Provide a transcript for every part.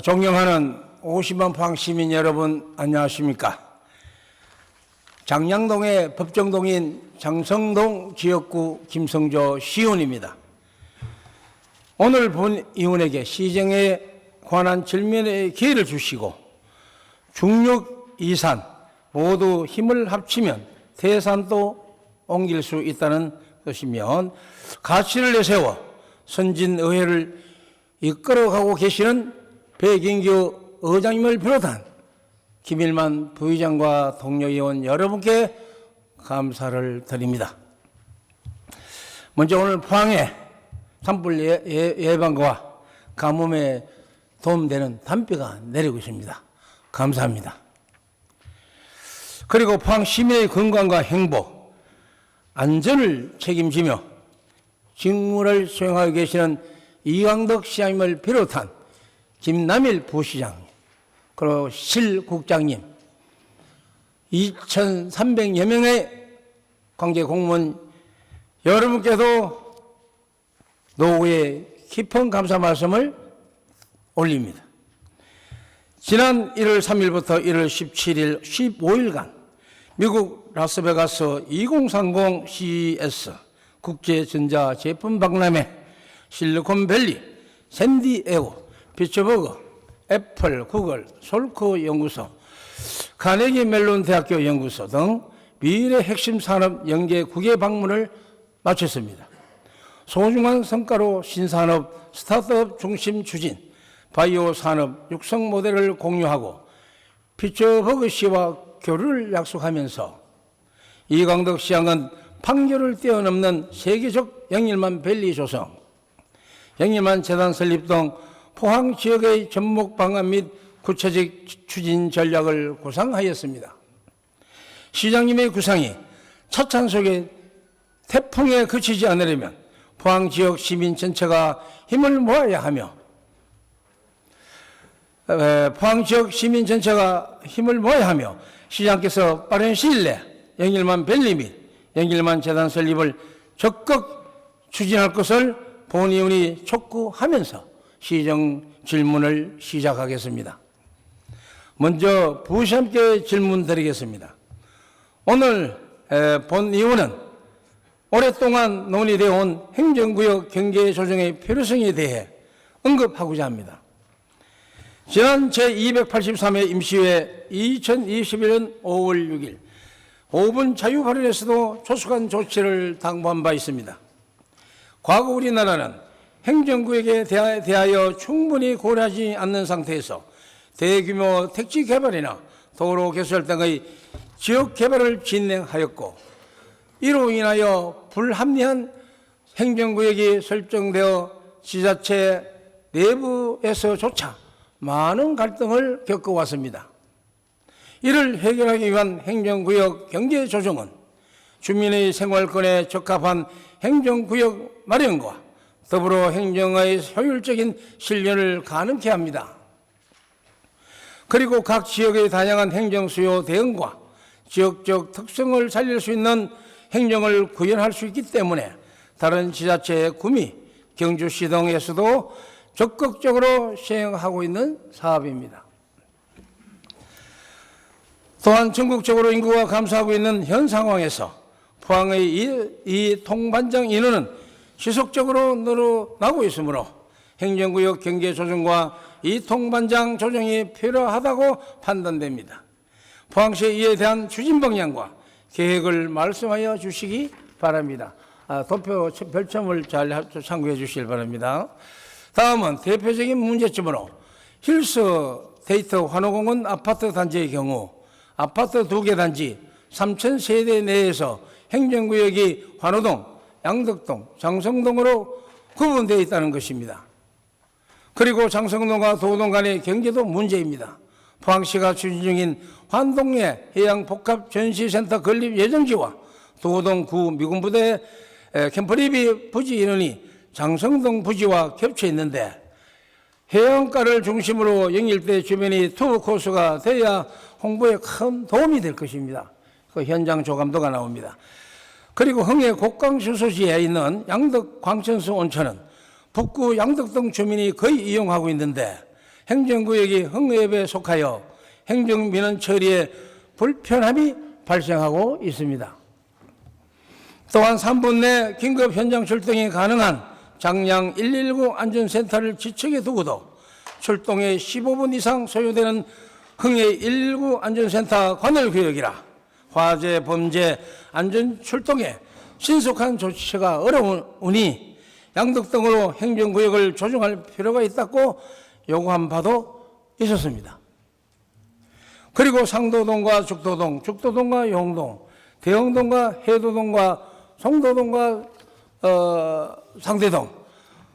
존경하는 50만 포항 시민 여러분, 안녕하십니까? 장량동의 법정동인 장성동 지역구 김성조 시의원입니다. 오늘 본 의원에게 시정에 관한 질문의 기회를 주시고 중륙, 이산 모두 힘을 합치면 대산도 옮길 수 있다는 것이면 가치를 내세워 선진의회를 이끌어가고 계시는 백인규 의장님을 비롯한 김일만 부의장과 동료 의원 여러분께 감사를 드립니다. 먼저 오늘 포항에 산불 예방과 가뭄에 도움되는 단비가 내리고 있습니다. 감사합니다. 그리고 포항 시민의 건강과 행복, 안전을 책임지며 직무를 수행하고 계시는 이광덕 시장님을 비롯한 김남일 부시장, 그리고 실국장님, 2,300여 명의 관계 공무원 여러분께도 노후의 깊은 감사 말씀을 올립니다. 지난 1월 3일부터 1월 17일 15일간 미국 라스베가스 2030 CES 국제전자제품 박람회, 실리콘밸리, 샌디에고, 피츠버그, 애플, 구글, 솔크 연구소, 카네기 멜론 대학교 연구소 등 미래 핵심 산업 연계 9개 방문을 마쳤습니다. 소중한 성과로 신산업, 스타트업 중심 추진, 바이오 산업 육성 모델을 공유하고 피츠버그 시와 교류를 약속하면서 이광덕 시장은 판교를 뛰어넘는 세계적 영일만 밸리 조성, 영일만 재단 설립 등 포항 지역의 접목 방안 및 구체적 추진 전략을 구상하였습니다. 시장님의 구상이 차찬 속에 태풍에 그치지 않으려면 포항 지역 시민 전체가 힘을 모아야 하며 시장께서 빠른 시일 내 영일만 밸리 및 영일만 재단 설립을 적극 추진할 것을 본 의원이 촉구하면서 시정 질문을 시작하겠습니다. 먼저 부시장님께 질문 드리겠습니다. 오늘 본 의원은 오랫동안 논의되어 온 행정구역 경계 조정의 필요성에 대해 언급하고자 합니다. 지난 제283회 임시회 2021년 5월 6일 5분 자유 발언에서도 조속한 조치를 당부한 바 있습니다. 과거 우리나라는 행정구역에 대하여 충분히 고려하지 않는 상태에서 대규모 택지 개발이나 도로 개설 등의 지역 개발을 진행하였고, 이로 인하여 불합리한 행정구역이 설정되어 지자체 내부에서조차 많은 갈등을 겪어왔습니다. 이를 해결하기 위한 행정구역 경계 조정은 주민의 생활권에 적합한 행정구역 마련과 더불어 행정의 효율적인 실현을 가능케 합니다. 그리고 각 지역의 다양한 행정 수요 대응과 지역적 특성을 살릴 수 있는 행정을 구현할 수 있기 때문에 다른 지자체의 구미, 경주시 등에서도 적극적으로 시행하고 있는 사업입니다. 또한 전국적으로 인구가 감소하고 있는 현 상황에서 포항의 이 통반장 인원은 지속적으로 늘어나고 있으므로 행정구역 경계 조정과 이 통반장 조정이 필요하다고 판단됩니다. 포항시에 이에 대한 추진 방향과 계획을 말씀하여 주시기 바랍니다. 도표 별점을 잘 참고해 주시기 바랍니다. 다음은 대표적인 문제점으로 힐스 데이터 환호공원 아파트 단지의 경우 아파트 2개 단지 3,000세대 내에서 행정구역이 환호동, 양덕동, 장성동으로 구분되어 있다는 것입니다. 그리고 장성동과 도동 간의 경계도 문제입니다. 포항시가 추진 중인 환동리 해양복합전시센터 건립 예정지와 도동 구 미군부대 캠프리비 부지 인원이 장성동 부지와 겹쳐 있는데 해안가를 중심으로 영일대 주변이 투어 코스가 돼야 홍보에 큰 도움이 될 것입니다. 그 현장 조감도가 나옵니다. 그리고 흥해 곡강수소지에 있는 양덕 광천수 온천은 북구 양덕동 주민이 거의 이용하고 있는데 행정구역이 흥해에 속하여 행정민원 처리에 불편함이 발생하고 있습니다. 또한 3분 내 긴급 현장 출동이 가능한 장량 119 안전센터를 지척에 두고도 출동에 15분 이상 소요되는 흥해 119 안전센터 관할구역이라 화재, 범죄, 안전 출동에 신속한 조치가 어려우니 양덕 등으로 행정구역을 조정할 필요가 있다고 요구한 바도 있었습니다. 그리고 상도동과 죽도동, 죽도동과 용동, 대흥동과 해도동과 송도동과 상대동,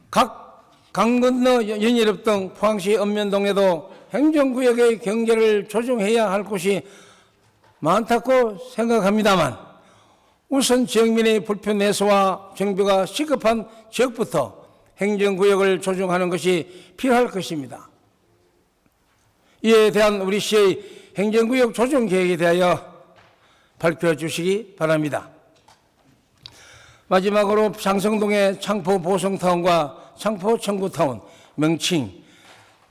각 강 건너 연일읍 등 포항시 읍면동에도 행정구역의 경계를 조정해야 할 곳이 많다고 생각합니다만 우선 지역민의 불편 해소와 정비가 시급한 지역부터 행정구역을 조정하는 것이 필요할 것입니다. 이에 대한 우리 시의 행정구역 조정 계획에 대하여 밝혀주시기 바랍니다. 마지막으로 장성동의 창포 보성타운과 창포 청구타운 명칭,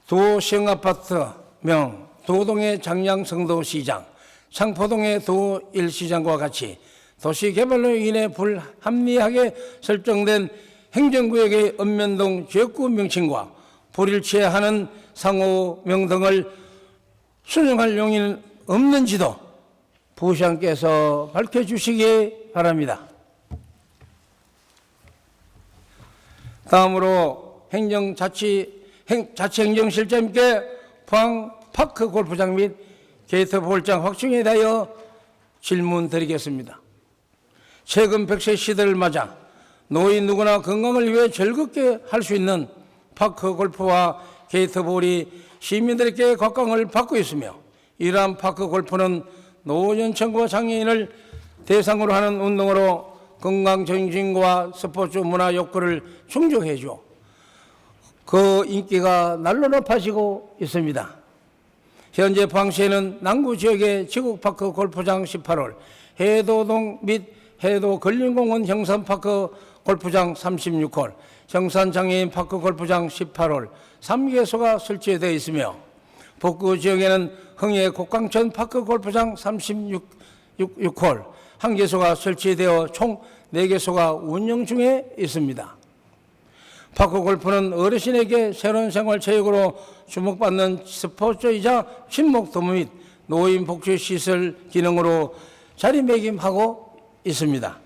도시형아파트명, 도동의 장량성도시장, 창포동의 도1시장과 같이 도시개발로 인해 불합리하게 설정된 행정구역의 읍면동 지역구 명칭과 불일치하는 상호명 등을 수정할 용의는 없는지도 부시장께서 밝혀주시기 바랍니다. 다음으로 자치행정실장님께 포항 파크 골프장 및 게이트 볼장 확충에 대하여 질문 드리겠습니다. 최근 100세 시대를 맞아 노인 누구나 건강을 위해 즐겁게 할 수 있는 파크 골프와 게이트볼이 시민들에게 각광을 받고 있으며 이러한 파크 골프는 노년층과 장애인을 대상으로 하는 운동으로 건강 정신과 스포츠 문화 욕구를 충족해줘 그 인기가 날로 높아지고 있습니다. 현재 포항시에는 남구 지역의 지국파크 골프장 18홀, 해도동 및 해도 근린공원 형산파크 골프장 36홀, 형산장애인 파크 골프장 18홀, 3개소가 설치되어 있으며 북구 지역에는 흥해 곡강천 파크 골프장 36홀, 1개소가 설치되어 총 4개소가 운영 중에 있습니다. 파크 골프는 어르신에게 새로운 생활체육으로 주목받는 스포츠이자 친목도모 및 노인 복지시설 기능으로 자리매김하고 있습니다.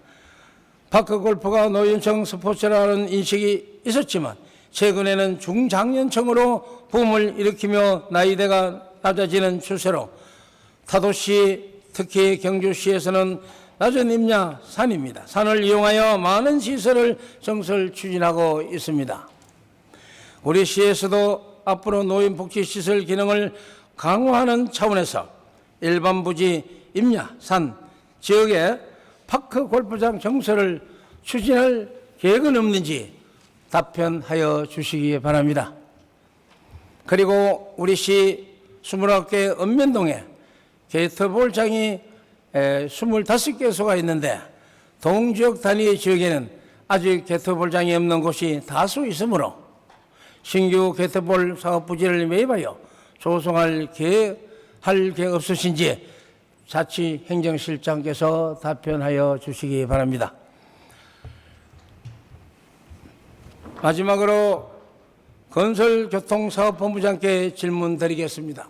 파크 골프가 노년층 스포츠라는 인식이 있었지만 최근에는 중장년층으로 붐을 일으키며 나이대가 낮아지는 추세로 타도시, 특히 경주시에서는 낮은 임야 산입니다. 산을 이용하여 많은 시설을 정설 추진하고 있습니다. 우리 시에서도 앞으로 노인복지시설 기능을 강화하는 차원에서 일반 부지, 임야, 산 지역에 파크 골프장 정설을 추진할 계획은 없는지 답변하여 주시기 바랍니다. 그리고 우리 시 29개 읍면동에 게이트볼장이 25개소가 있는데 동지역 단위 지역에는 아직 게이트볼장이 없는 곳이 다수 있으므로 신규 게이트볼 사업 부지를 매입하여 조성할 계획 없으신지 자치행정실장께서 답변하여 주시기 바랍니다. 마지막으로 건설교통사업본부장께 질문드리겠습니다.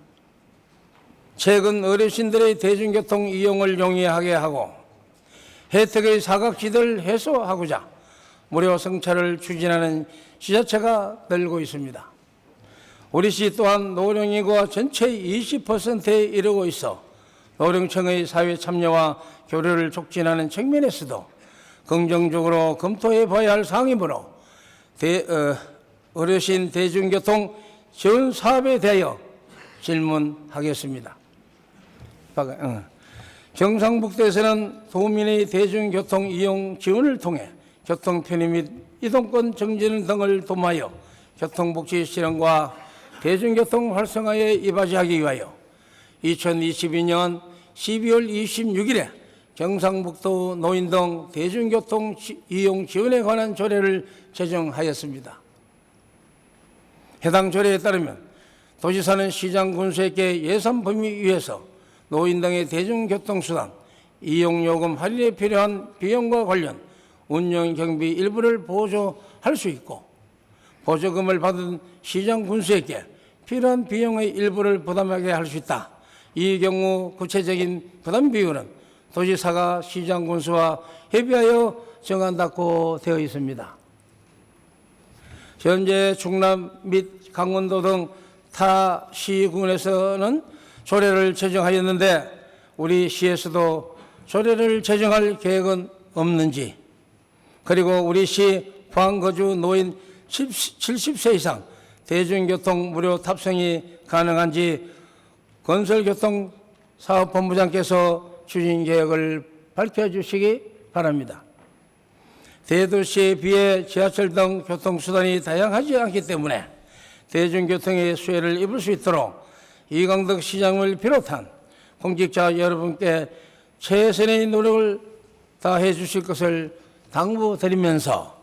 최근 어르신들의 대중교통 이용을 용이하게 하고 혜택의 사각지대를 해소하고자 무료 승차를 추진하는 지자체가 늘고 있습니다. 우리 시 또한 노령인구가 전체의 20%에 이르고 있어 노령층의 사회 참여와 교류를 촉진하는 측면에서도 긍정적으로 검토해 봐야 할 사항이므로 어르신 대중교통 지원 사업에 대하여 질문하겠습니다. 경상북도에서는 도민의 대중교통 이용 지원을 통해 교통 편의 및 이동권 정진 등을 도모하여 교통복지 실현과 대중교통 활성화에 이바지하기 위하여 2022년 12월 26일에 경상북도 노인 등 대중교통 이용 지원에 관한 조례를 제정하였습니다. 해당 조례에 따르면 도지사는 시장 군수에게 예산 범위 위에서 노인 등의 대중교통수단 이용요금 할인에 필요한 비용과 관련 운영 경비 일부를 보조할 수 있고, 보조금을 받은 시장 군수에게 필요한 비용의 일부를 부담하게 할 수 있다. 이 경우 구체적인 부담 비율은 도지사가 시장 군수와 협의하여 정한다고 되어 있습니다. 현재 충남 및 강원도 등 타 시군에서는 조례를 제정하였는데 우리 시에서도 조례를 제정할 계획은 없는지, 그리고 우리 시 포항 거주 노인 70세 이상 대중교통 무료 탑승이 가능한지 건설교통사업본부장께서 추진 계획을 밝혀주시기 바랍니다. 대도시에 비해 지하철 등 교통수단이 다양하지 않기 때문에 대중교통의 수혜를 입을 수 있도록 이광덕 시장을 비롯한 공직자 여러분께 최선의 노력을 다해 주실 것을 당부드리면서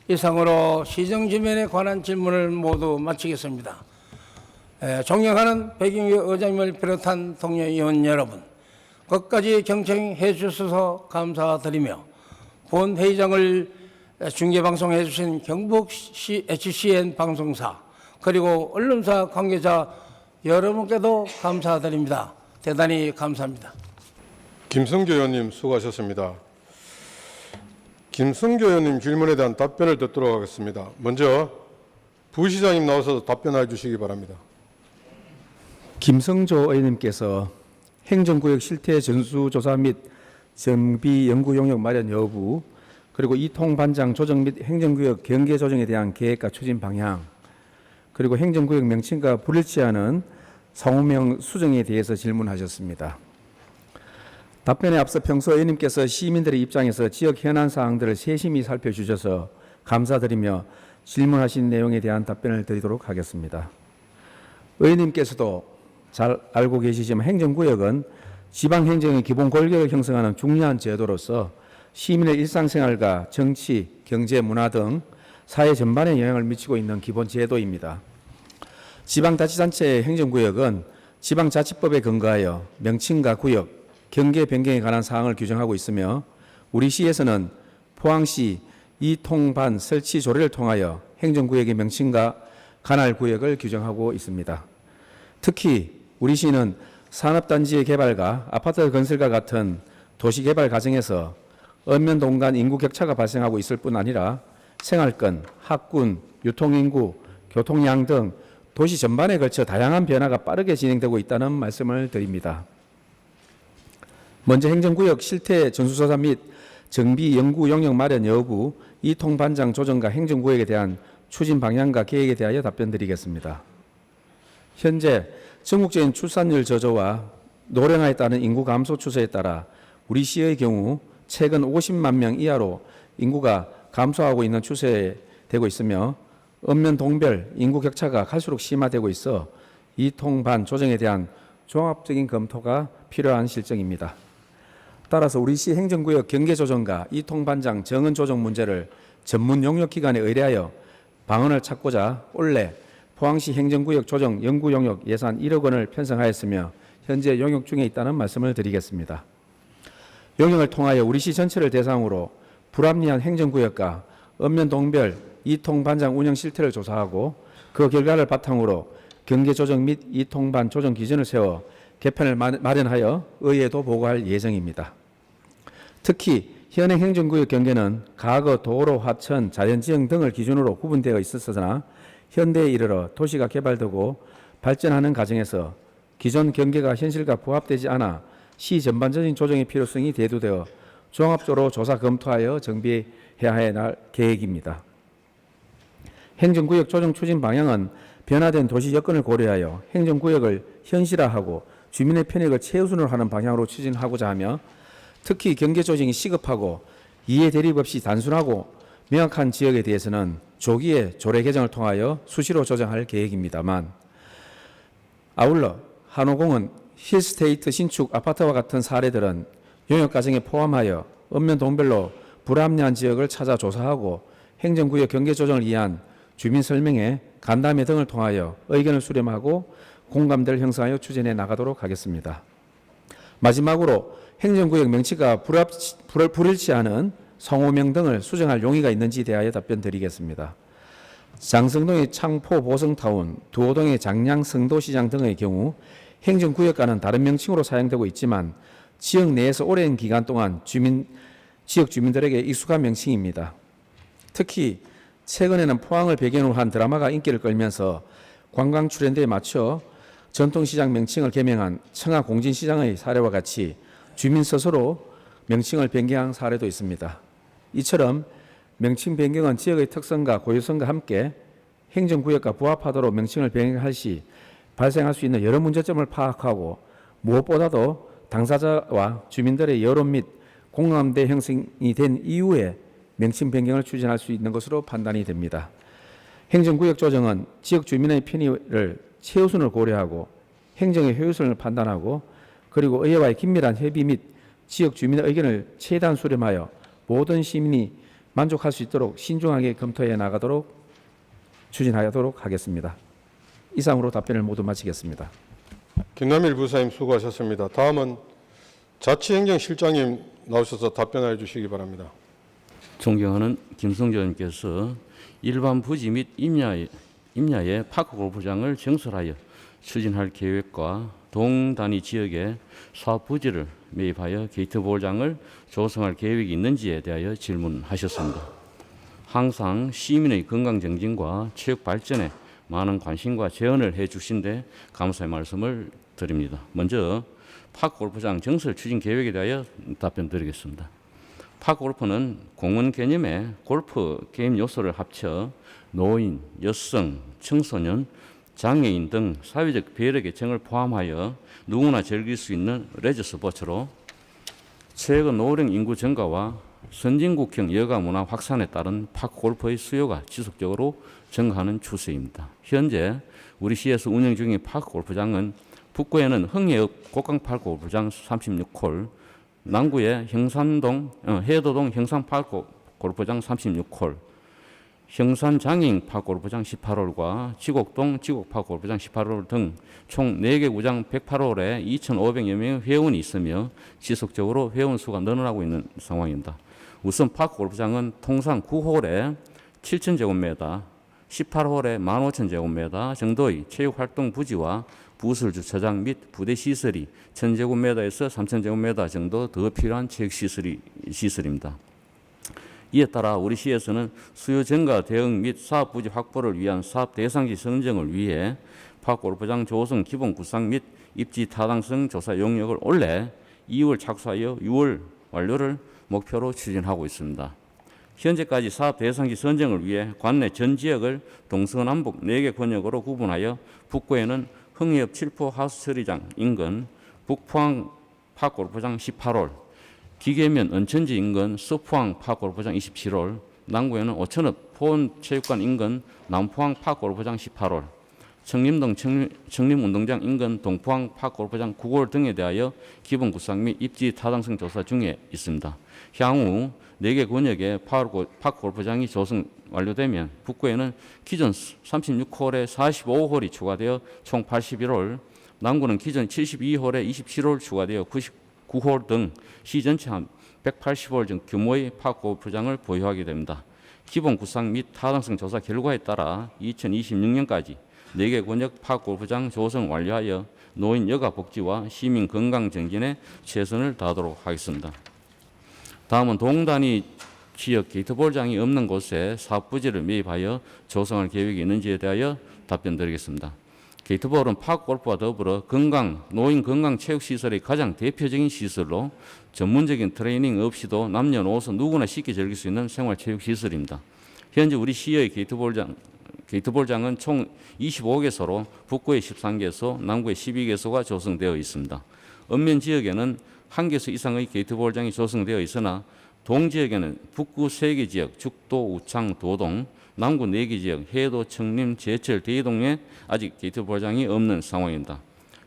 이상으로 시정지면에 관한 질문을 모두 마치겠습니다. 존경하는 백인규 의장님을 비롯한 동료 의원 여러분, 끝까지 경청해 주셔서 감사드리며 본 회의장을 중계방송해 주신 경북 HCN 방송사 그리고 언론사 관계자 여러분께도 감사드립니다. 대단히 감사합니다. 김성교 의원님 수고하셨습니다. 김성교 의원님 질문에 대한 답변을 듣도록 하겠습니다. 먼저 부시장님 나와서 답변해 주시기 바랍니다. 김성조 의원님께서 행정구역 실태 전수조사 및 정비 연구 용역 마련 여부, 그리고 이통반장 조정 및 행정구역 경계 조정에 대한 계획과 추진 방향, 그리고 행정구역 명칭과 불일치하는 상호명 수정에 대해서 질문하셨습니다. 답변에 앞서 평소 의원님께서 시민들의 입장에서 지역 현안 사항들을 세심히 살펴주셔서 감사드리며 질문하신 내용에 대한 답변을 드리도록 하겠습니다. 의원님께서도 잘 알고 계시지만 행정구역은 지방행정의 기본 골격을 형성하는 중요한 제도로서 시민의 일상생활과 정치, 경제, 문화 등 사회 전반에 영향을 미치고 있는 기본 제도입니다. 지방자치단체의 행정구역은 지방자치법에 근거하여 명칭과 구역, 경계 변경에 관한 사항을 규정하고 있으며 우리 시에서는 포항시 이통반 설치 조례를 통하여 행정구역의 명칭과 관할 구역을 규정하고 있습니다. 특히 우리 시는 산업단지의 개발과 아파트 건설과 같은 도시개발 과정에서 읍면 동간 인구 격차가 발생하고 있을 뿐 아니라 생활권, 학군, 유통인구, 교통량 등 도시 전반에 걸쳐 다양한 변화가 빠르게 진행되고 있다는 말씀을 드립니다. 먼저 행정구역 실태 전수조사 및 정비 연구 용역 마련 여부, 이통반장 조정과 행정구역에 대한 추진 방향과 계획에 대하여 답변드리겠습니다. 현재 전국적인 출산율 저조와 노령화에 따른 인구 감소 추세에 따라 우리 시의 경우 최근 50만 명 이하로 인구가 감소하고 있는 추세에 되고 있으며 읍면 동별 인구 격차가 갈수록 심화되고 있어 이통반 조정에 대한 종합적인 검토가 필요한 실정입니다. 따라서 우리 시 행정구역 경계조정과 이통반장 정원 조정 문제를 전문 용역기관에 의뢰하여 방안을 찾고자 올해 포항시 행정구역 조정 연구 용역 예산 1억 원을 편성하였으며 현재 용역 중에 있다는 말씀을 드리겠습니다. 용역을 통하여 우리 시 전체를 대상으로 불합리한 행정구역과 읍면 동별 이통반장 운영 실태를 조사하고 그 결과를 바탕으로 경계조정 및 이통반 조정 기준을 세워 개편을 마련하여 의회에도 보고할 예정입니다. 특히 현행 행정구역 경계는 과거 도로, 하천, 자연지형 등을 기준으로 구분되어 있었으나 현대에 이르러 도시가 개발되고 발전하는 과정에서 기존 경계가 현실과 부합되지 않아 시 전반적인 조정의 필요성이 대두되어 종합적으로 조사 검토하여 정비해야 할 계획입니다. 행정구역 조정 추진 방향은 변화된 도시 여건을 고려하여 행정구역을 현실화하고 주민의 편익을 최우선으로 하는 방향으로 추진하고자 하며 특히 경계 조정이 시급하고 이해 대립 없이 단순하고 명확한 지역에 대해서는 조기에 조례 개정을 통하여 수시로 조정할 계획입니다만 아울러 한호공은 힐스테이트 신축 아파트와 같은 사례들은 용역 과정에 포함하여 읍면 동별로 불합리한 지역을 찾아 조사하고 행정구역 경계 조정을 위한 주민 설명회, 간담회 등을 통하여 의견을 수렴하고 공감대를 형성하여 추진해 나가도록 하겠습니다. 마지막으로 행정구역 명치가 불일치하는 성호명 등을 수정할 용의가 있는지 대하여 답변 드리겠습니다. 장성동의 창포 보성타운, 두호동의 장량 성도시장 등의 경우 행정구역과는 다른 명칭으로 사용되고 있지만 지역 내에서 오랜 기간 동안 지역 주민들에게 익숙한 명칭입니다. 특히 최근에는 포항을 배경으로 한 드라마가 인기를 끌면서 관광 트렌드에 맞춰 전통시장 명칭을 개명한 청하공진시장의 사례와 같이 주민 스스로 명칭을 변경한 사례도 있습니다. 이처럼 명칭 변경은 지역의 특성과 고유성과 함께 행정구역과 부합하도록 명칭을 변경할 시 발생할 수 있는 여러 문제점을 파악하고 무엇보다도 당사자와 주민들의 여론 및 공감대 형성이 된 이후에 명칭 변경을 추진할 수 있는 것으로 판단이 됩니다. 행정구역 조정은 지역 주민의 편의를 최우선을 고려하고 행정의 효율성을 판단하고 그리고 의회와의 긴밀한 협의 및 지역 주민의 의견을 최대한 수렴하여 모든 시민이 만족할 수 있도록 신중하게 검토해 나가도록 추진하도록 하겠습니다. 이상으로 답변을 모두 마치겠습니다. 김남일 부사님 수고하셨습니다. 다음은 자치행정실장님 나오셔서 답변해 주시기 바랍니다. 존경하는 김성조 의원님께서 일반 부지 및 임야의 파크 골프장을 증설하여 추진할 계획과 동단위 지역에 사업 부지를 매입하여 게이트볼장을 조성할 계획이 있는지에 대하여 질문하셨습니다. 항상 시민의 건강 정진과 체육 발전에 많은 관심과 제언을 해주신 데 감사의 말씀을 드립니다. 먼저 파크 골프장 증설 추진 계획에 대하여 답변드리겠습니다. 파크 골프는 공원 개념의 골프 게임 요소를 합쳐 노인, 여성, 청소년, 장애인 등 사회적 배려 계층을 포함하여 누구나 즐길 수 있는 레저 스포츠로 최근 노령 인구 증가와 선진국형 여가 문화 확산에 따른 파크 골프의 수요가 지속적으로 증가하는 추세입니다. 현재 우리 시에서 운영 중인 파크 골프장은 북구에는 흥해읍 곡강파크 골프장 36홀, 남구에 해도동 형산 파크 골프장 36홀, 형산 장애인 파크 골프장 18홀과 지곡동 지곡파크 골프장 18홀 등 총 4개 구장 108홀에 2,500여 명의 회원이 있으며 지속적으로 회원 수가 늘어나고 있는 상황입니다. 우선 파크 골프장은 통상 9홀에 7,000제곱미터, 18홀에 15,000제곱미터 정도의 체육활동 부지와 부설 주차장 및 부대 시설이 1,000제곱미터에서 3,000제곱미터 정도 더 필요한 체육시설입니다. 이에 따라 우리 시에서는 수요 증가 대응 및 사업 부지 확보를 위한 사업 대상지 선정을 위해 파크 골프장 조성 기본 구상 및 입지 타당성 조사 용역을 올해 2월 착수하여 6월 완료를 목표로 추진하고 있습니다. 현재까지 사업 대상지 선정을 위해 관내 전 지역을 동서남북 4개 권역으로 구분하여 북구에는 흥해읍 칠포 하우스 처리장 인근, 북포항 파크 골프장 18홀, 기계면 은천지 인근 서포항 파크 골프장 27홀, 남구에는 오천읍 포원체육관 인근 남포항 파크 골프장 18홀, 청림동 청림운동장 인근 동포항 파크 골프장 9홀 등에 대하여 기본 구상 및 입지 타당성 조사 중에 있습니다. 향후 4개 권역의 파크 골프장이 조성 완료되면 북구에는 기존 36홀에 45홀이 추가되어 총 81홀, 남구는 기존 72홀에 27홀 추가되어 99홀 등 시 전체 한 180홀 정도 규모의 파크 골프장을 보유하게 됩니다. 기본 구상 및 타당성 조사 결과에 따라 2026년까지 4개 권역 파크 골프장 조성 완료하여 노인 여가 복지와 시민 건강 정진에 최선을 다하도록 하겠습니다. 다음은 동단위 지역 게이트볼장이 없는 곳에 사업 부지를 매입하여 조성할 계획이 있는지에 대하여 답변드리겠습니다. 게이트볼은 파크 골프와 더불어 노인 건강 체육 시설의 가장 대표적인 시설로 전문적인 트레이닝 없이도 남녀노소 누구나 쉽게 즐길 수 있는 생활 체육 시설입니다. 현재 우리 시의 게이트볼장은 총 25개소로 북구에 13개소, 남구에 12개소가 조성되어 있습니다. 읍면 지역에는 1개소 이상의 게이트볼장이 조성되어 있으나 동지역에는 북구 3개 지역, 죽도, 우창, 도동, 남구 4개 지역, 해도, 청림, 제철, 대동에 아직 게이트볼장이 없는 상황입니다.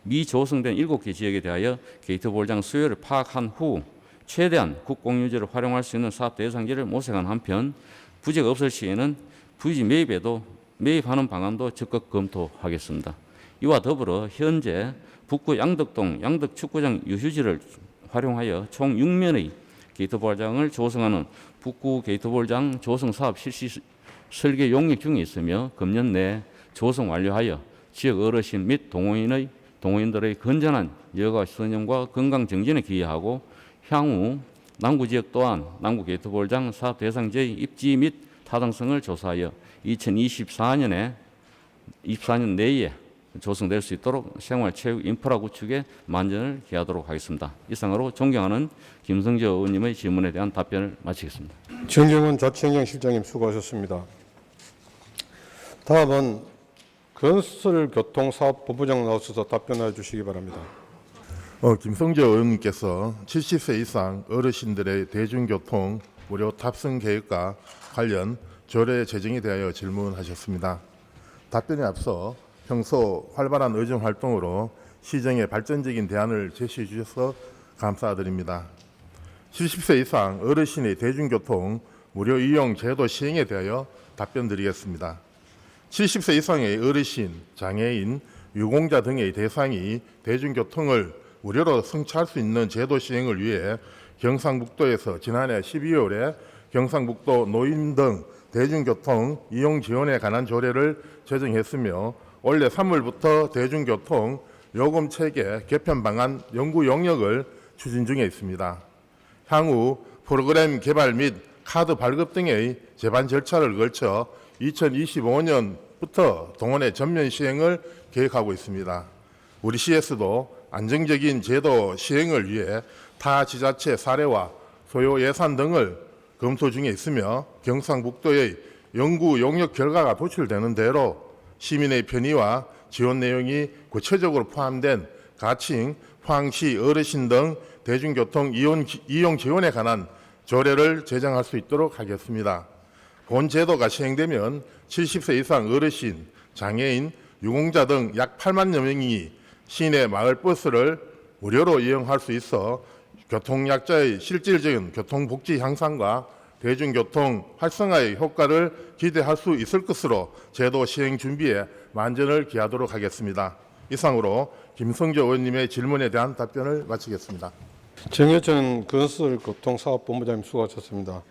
미조성된 7개 지역에 대하여 게이트볼장 수요를 파악한 후 최대한 국공유지를 활용할 수 있는 사업 대상지를 모색한 한편 부지가 없을 시에는 부지 매입에도 매입하는 방안도 적극 검토하겠습니다. 이와 더불어 현재 북구 양덕동 양덕축구장 유휴지를 활용하여 총 6면의 게이트볼장을 조성하는 북구 게이트볼장 조성 사업 실시 설계 용역 중에 있으며 금년 내 조성 완료하여 지역 어르신 및 동호인들의 건전한 여가 선용과 건강 정진에 기여하고 향후 남구 지역 또한 남구 게이트볼장 사업 대상지의 입지 및 타당성을 조사하여 2024년 내에 조성될 수 있도록 생활체육 인프라 구축에 만전을 기하도록 하겠습니다. 이상으로 존경하는 김성조 의원님의 질문에 대한 답변을 마치겠습니다. 정경원 자치행정실장님 수고하셨습니다. 다음은 건설교통사업본부장 나오셔서 답변해 주시기 바랍니다. 김성조 의원님께서 70세 이상 어르신들의 대중교통 무료 탑승 계획과 관련 조례 제정에 대하여 질문하셨습니다. 답변에 앞서 평소 활발한 의정 활동으로 시정에 발전적인 대안을 제시해 주셔서 감사드립니다. 70세 이상 어르신의 대중교통 무료 이용 제도 시행에 대하여 답변드리겠습니다. 70세 이상의 어르신, 장애인, 유공자 등의 대상이 대중교통을 무료로 승차할 수 있는 제도 시행을 위해 경상북도에서 지난해 12월에 경상북도 노인 등 대중교통 이용 지원에 관한 조례를 제정했으며 올해 3월부터 대중교통 요금 체계 개편 방안 연구 용역을 추진 중에 있습니다. 향후 프로그램 개발 및 카드 발급 등의 제반 절차를 거쳐 2025년부터 동원의 전면 시행을 계획하고 있습니다. 우리 시에서도 안정적인 제도 시행을 위해 타 지자체 사례와 소요 예산 등을 검토 중에 있으며 경상북도의 연구 용역 결과가 도출되는 대로 시민의 편의와 지원 내용이 구체적으로 포함된 가칭, 포항시 어르신 등 대중교통 이용 지원에 관한 조례를 제정할 수 있도록 하겠습니다. 본 제도가 시행되면 70세 이상 어르신, 장애인, 유공자 등 약 8만여 명이 시내 마을버스를 무료로 이용할 수 있어 교통약자의 실질적인 교통복지 향상과 대중교통 활성화의 효과를 기대할 수 있을 것으로 제도 시행 준비에 만전을 기하도록 하겠습니다. 이상으로 김성조 의원님의 질문에 대한 답변을 마치겠습니다. 정혜전 건설교통사업본부장님 수고하셨습니다.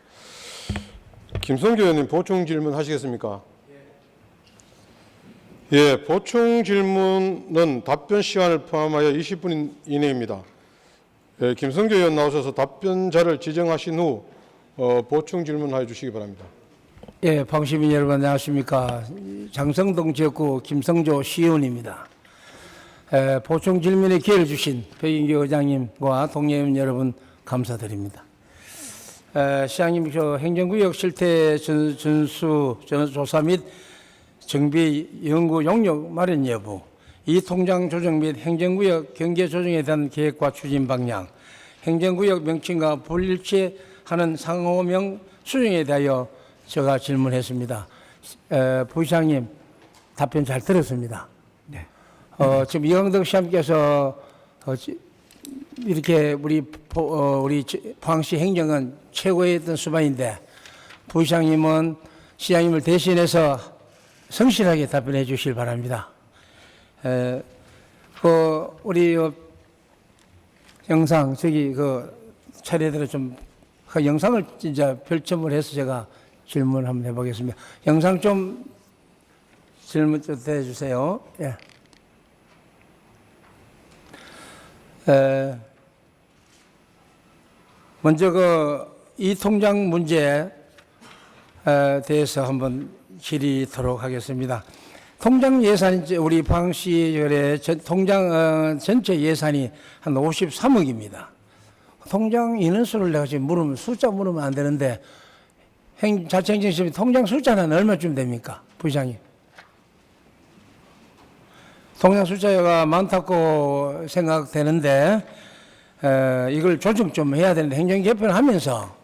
김성조 의원님 보충 질문 하시겠습니까? 예, 보충 질문은 답변 시간을 포함하여 20분 이내입니다. 예, 김성조 의원 나오셔서 답변자를 지정하신 후 보충 질문해 주시기 바랍니다. 예, 방시민 여러분 안녕하십니까? 장성동 지역구 김성조 시의원입니다. 보충 질문에 기회를 주신 백인규 의장님과 동료의원 여러분 감사드립니다. 시장님, 행정구역 실태 전수 조사 및 정비 연구 용역 마련 여부, 이 통장 조정 및 행정구역 경계 조정에 대한 계획과 추진 방향, 행정구역 명칭과 불일치하는 상호명 수정에 대하여 제가 질문했습니다. 부시장님 답변 잘 들었습니다. 네. 지금 이광덕 시장님께서 이렇게 우리 포항시 행정은 최고의 어떤 수반인데 부시장님은 시장님을 대신해서 성실하게 답변해 주시길 바랍니다. 우리 영상 차례대로 좀 그 영상을 진짜 별첨을 해서 제가 질문 한번 해보겠습니다. 영상 좀 질문 좀 해주세요. 예. 먼저 이 통장 문제에 대해서 한번 질의하도록 하겠습니다. 통장 예산이 우리 포항시 통장 전체 예산이 한 53억입니다. 통장 인원수를 내가 지금 숫자 물으면 안 되는데 자치행정실이 통장 숫자는 얼마쯤 됩니까, 부시장님? 통장 숫자가 많다고 생각되는데 이걸 조정 좀 해야 되는데 행정 개편을 하면서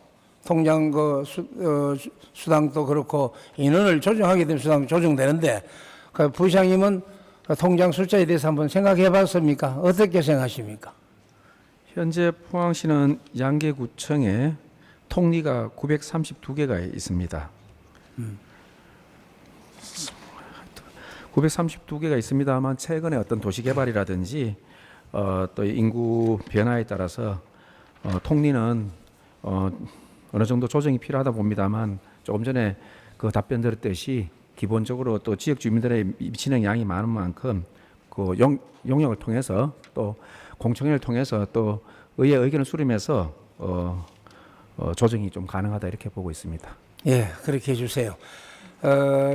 통장 수당도 그렇고 인원을 조정하게 되면 수당 조정되는데 부시장님은 통장 숫자에 대해서 한번 생각해 봤습니까? 어떻게 생각하십니까? 현재 포항시는 양계구청에 통리가 932개가 있습니다. 932개가 있습니다만 최근에 어떤 도시 개발이라든지 또 인구 변화에 따라서 통리는 어느 정도 조정이 필요하다 봅니다만 조금 전에 그 답변 드렸듯이 기본적으로 또 지역 주민들의 미치는 양이 많은 만큼 그 용역을 통해서 또 공청회를 통해서 또 의회 의견을 수렴해서 조정이 좀 가능하다 이렇게 보고 있습니다. 예, 그렇게 해주세요.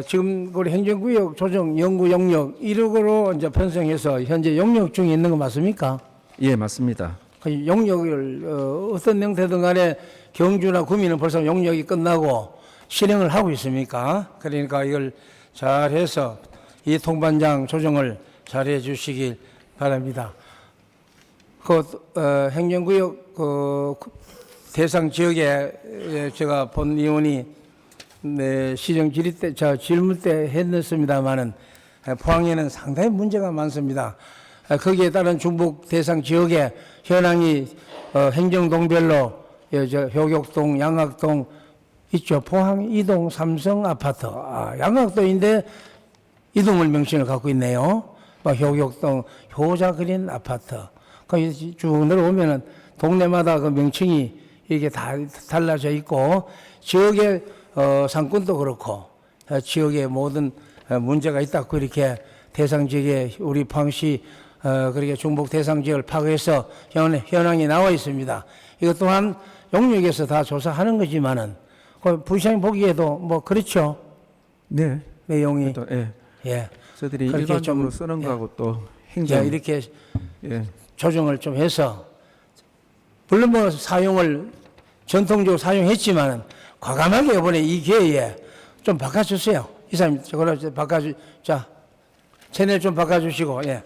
지금 우리 행정구역 조정 연구 용역 1억으로 이제 편성해서 현재 용역 중에 있는 거 맞습니까? 예, 맞습니다. 그 용역을 어떤 형태든 간에 경주나 구미는 벌써 용역이 끝나고 실행을 하고 있습니까? 그러니까 이걸 잘해서 이 통반장 조정을 잘해 주시길 바랍니다. 행정구역 대상 지역에 제가 본 의원이 시정 질의 때, 질문 때 했습니다만은 포항에는 상당히 문제가 많습니다. 거기에 따른 중북 대상 지역의 현황이 행정동별로 효격동, 양학동 있죠. 포항 이동 삼성 아파트. 양학동인데 이동을 명칭을 갖고 있네요. 효격동 효자그린 아파트. 거기 쭉 내려오면은 동네마다 그 명칭이 이게 다 달라져 있고 지역의 상권도 그렇고 지역의 모든 문제가 있다고 이렇게 대상 지역에 우리 포항시 그렇게 중북 대상 지역을 파악해서 현황이 나와 있습니다. 이것 또한 용역에서 다 조사하는 거지만은 부시장님 보기에도 뭐 그렇죠. 네. 내용이 또, 예. 예. 저들이 그렇게 일반적으로 좀, 쓰는 예. 거하고 또 행정 이렇게 예. 조정을 좀 해서 물론 뭐 사용을 전통적으로 사용했지만은 과감하게 이번에 이 기회에 좀 바꿔주세요. 이사님 저거를 좀 자 채널 좀 바꿔주시고 예.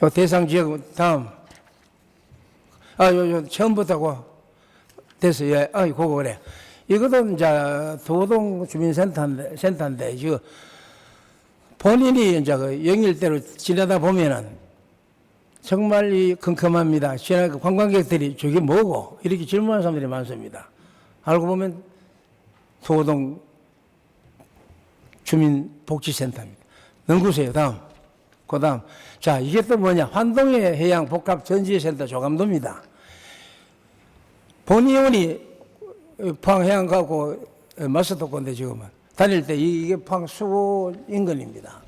요 대상 지역 다음 요 처음부터 됐어 예. 그거 그래. 이것도 이제 도동 주민센터인데 지금 본인이 이제 그 영일대로 지나다 보면은 정말 이 컴컴합니다. 관광객들이 저게 뭐고 이렇게 질문하는 사람들이 많습니다. 알고 보면 도동 주민복지센터입니다. 넘구세요. 다음. 그 다음. 자, 이게 또 뭐냐. 환동해 해양 복합 전지센터 조감도입니다. 본의원이 포항해양 가고 마스터건데 지금은 다닐 때 이게 포항 수고 인근입니다.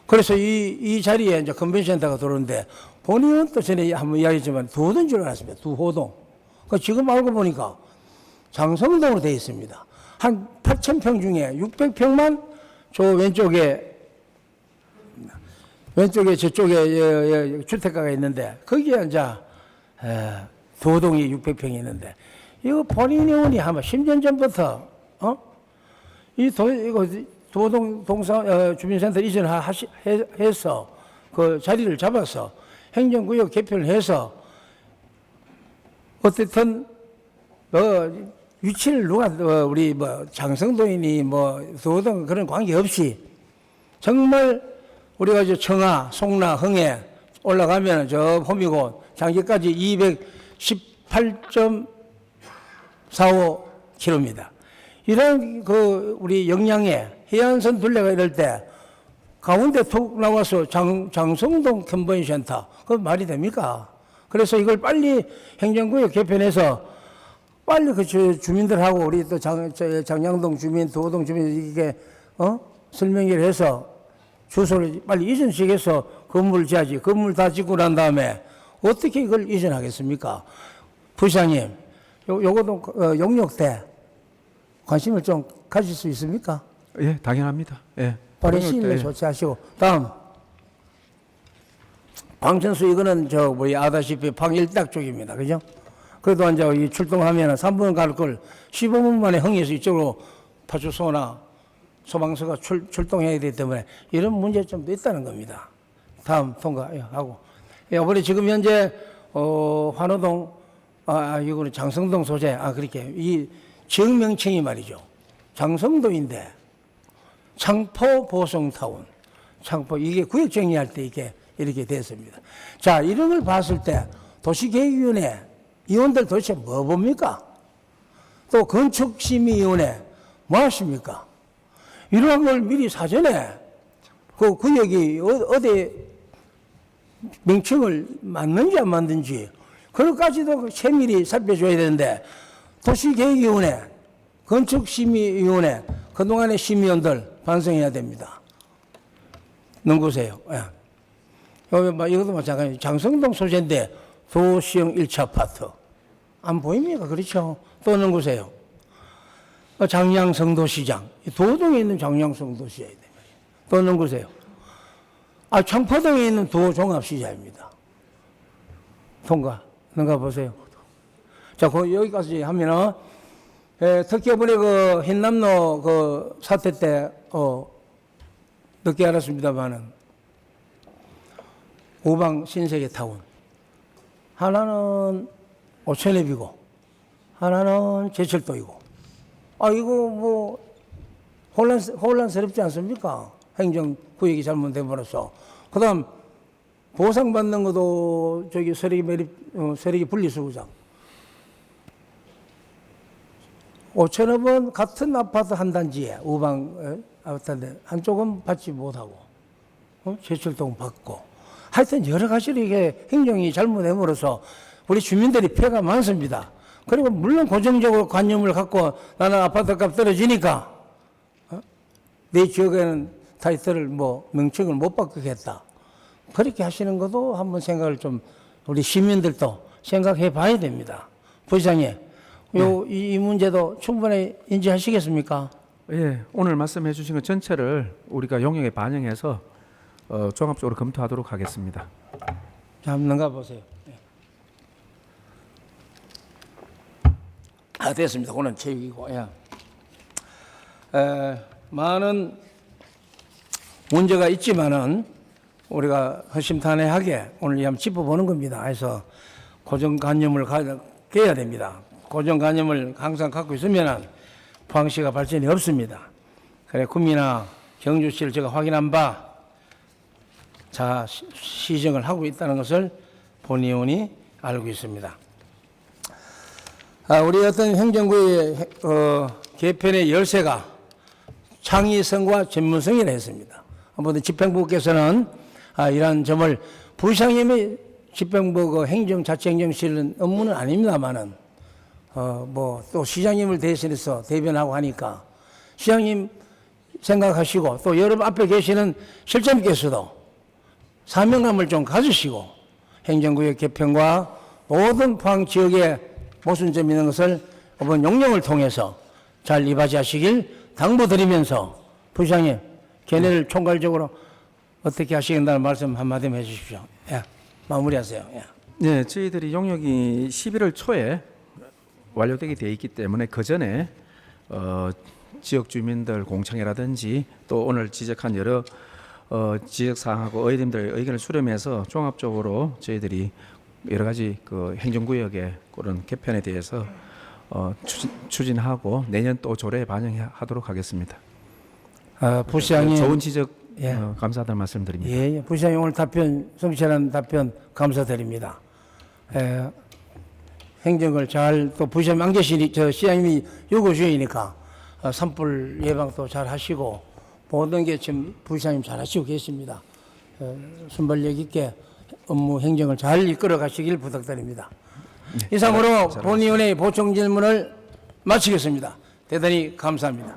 그래서 이 자리에 이제 컨벤션센터가 들어오는데 본의원 또 전에 한번 이야기했지만 두호동 줄 알았습니다. 두호동. 지금 알고 보니까 장성동으로 되어 있습니다. 한 8,000평 중에 600평만 저 왼쪽에 저쪽에 주택가가 있는데 거기에 이제 두호동이 600평이 있는데 이거 본인이 아마 10년 전부터 이거 도동 주민센터 이전해서 그 자리를 잡아서 행정구역 개편을 해서 어쨌든 위치를 누가 우리 장성도인이 도동 그런 관계 없이 정말 우리가 저 청하, 송라, 흥해 올라가면 저 홈이고 장기까지 218.45km입니다. 이런 우리 영양에 해안선 둘레가 이럴 때 가운데 툭 나와서 장성동 컨벤션센터 그 말이 됩니까? 그래서 이걸 빨리 행정구역 개편해서 빨리 그 주민들하고 우리 또 장양동 주민, 도동 주민 이게 설명회를 해서 주소를 빨리 이전시켜서 건물을 지어야지. 건물 다 짓고 난 다음에 어떻게 이걸 이전하겠습니까? 부시장님, 요것도 용역 때 관심을 좀 가질 수 있습니까? 예, 당연합니다. 예. 빠른 시일 내에 조치하시고. 다음. 방천수 이거는 아다시피 방일딱 쪽입니다. 그죠? 그래도 이제 이 출동하면 3분 갈 걸 15분 만에 흥해서 이쪽으로 파출소나 소방서가 출동해야 되기 때문에 이런 문제점도 있다는 겁니다. 다음 통과하고. 이번에 지금 현재, 환호동, 이거는 장성동 소재, 그렇게. 이 지역 명칭이 말이죠. 장성도인데, 창포 보성타운. 창포, 이게 구역 정리할 때 이렇게 됐습니다. 자, 이런 걸 봤을 때 도시계획위원회 위원들 도대체 뭐 봅니까? 또 건축심의위원회 뭐 하십니까? 이러한 걸 미리 사전에 그 구역이 어디 명칭을 맞는지 안 맞는지 그것까지도 세밀히 살펴줘야 되는데 도시계획위원회, 건축심의위원회 그동안의 심의원들 반성해야 됩니다. 넘기세요. 예. 이것도 마찬가지예요. 장성동 소재인데 도시형 1차 아파트. 안 보입니까? 그렇죠? 또 넘기세요. 장량성도시장. 도동에 있는 장량성도시장이 됩니다. 또 넘기세요. 청포동에 있는 도종합시장입니다. 통과. 넘가 보세요. 자, 여기까지 하면은, 특히 이번에 그 흰남로 그 사태 때, 늦게 알았습니다만은, 우방 신세계타운. 하나는 오천랩이고, 하나는 제철도이고. 이거 뭐, 혼란스럽지 않습니까? 행정구역이 잘못된 버려서. 그 다음, 보상받는 것도 저기 세력이 분리수거장. 5천억은 같은 아파트 한 단지에 우방 아파트인데 한쪽은 받지 못하고 제철동 받고 하여튼 여러 가지로 이게 행정이 잘못됨으로써 우리 주민들이 피해가 많습니다. 그리고 물론 고정적으로 관념을 갖고 나는 아파트 값 떨어지니까 내 지역에는 타이틀을 명칭을 못 바꾸겠다. 그렇게 하시는 것도 한번 생각을 좀 우리 시민들도 생각해 봐야 됩니다. 부시장님, 이 문제도 충분히 인지하시겠습니까? 예, 오늘 말씀해 주신 것 전체를 우리가 용역에 반영해서 종합적으로 검토하도록 하겠습니다. 자, 한번 넘가 보세요. 됐습니다. 그건 체육이고. 많은 문제가 있지만은 우리가 허심탄회하게 오늘 한번 짚어보는 겁니다. 그래서 고정관념을 갖게야 됩니다. 고정관념을 항상 갖고 있으면 포항시가 발전이 없습니다. 그래 구미나 경주시를 제가 확인한 바 시정을 하고 있다는 것을 본의원이 알고 있습니다. 우리 어떤 행정구의 개편의 열쇠가 창의성과 전문성이라 했습니다. 아무튼 집행부께서는 이러한 점을 부시장님의 집행부 행정자치행정실 업무는 아닙니다만은 또 시장님을 대신해서 대변하고 하니까 시장님 생각하시고 또 여러분 앞에 계시는 실장님께서도 사명감을 좀 가지시고 행정구역 개편과 모든 포항 지역의 모순점이 있는 것을 이번 용역을 통해서 잘 이바지하시길 당부드리면서 부시장님 걔네를 총괄적으로 어떻게 하시겠다는 말씀 한마디만 해주십시오. 마무리하세요. 네, 저희들이 용역이 11월 초에 완료되게 되어 있기 때문에 그 전에 지역 주민들 공청회라든지 또 오늘 지적한 여러 지적 사항하고 의원님들의 의견을 수렴해서 종합적으로 저희들이 여러 가지 그 행정구역의 그런 개편에 대해서 추진하고 내년 또 조례에 반영하도록 하겠습니다. 부시장님 좋은 지적 감사하다는 말씀드립니다. 부시장님 오늘 성실한 답변 감사드립니다. 행정을 잘 또 부시장님 안 계시니 시장님이 요구 중이니까 산불 예방도 잘 하시고 모든 게 지금 부시장님 잘 하시고 계십니다. 순발력 있게 업무 행정을 잘 이끌어 가시길 부탁드립니다. 이상으로 본위원회 보충 질문을 마치겠습니다. 대단히 감사합니다.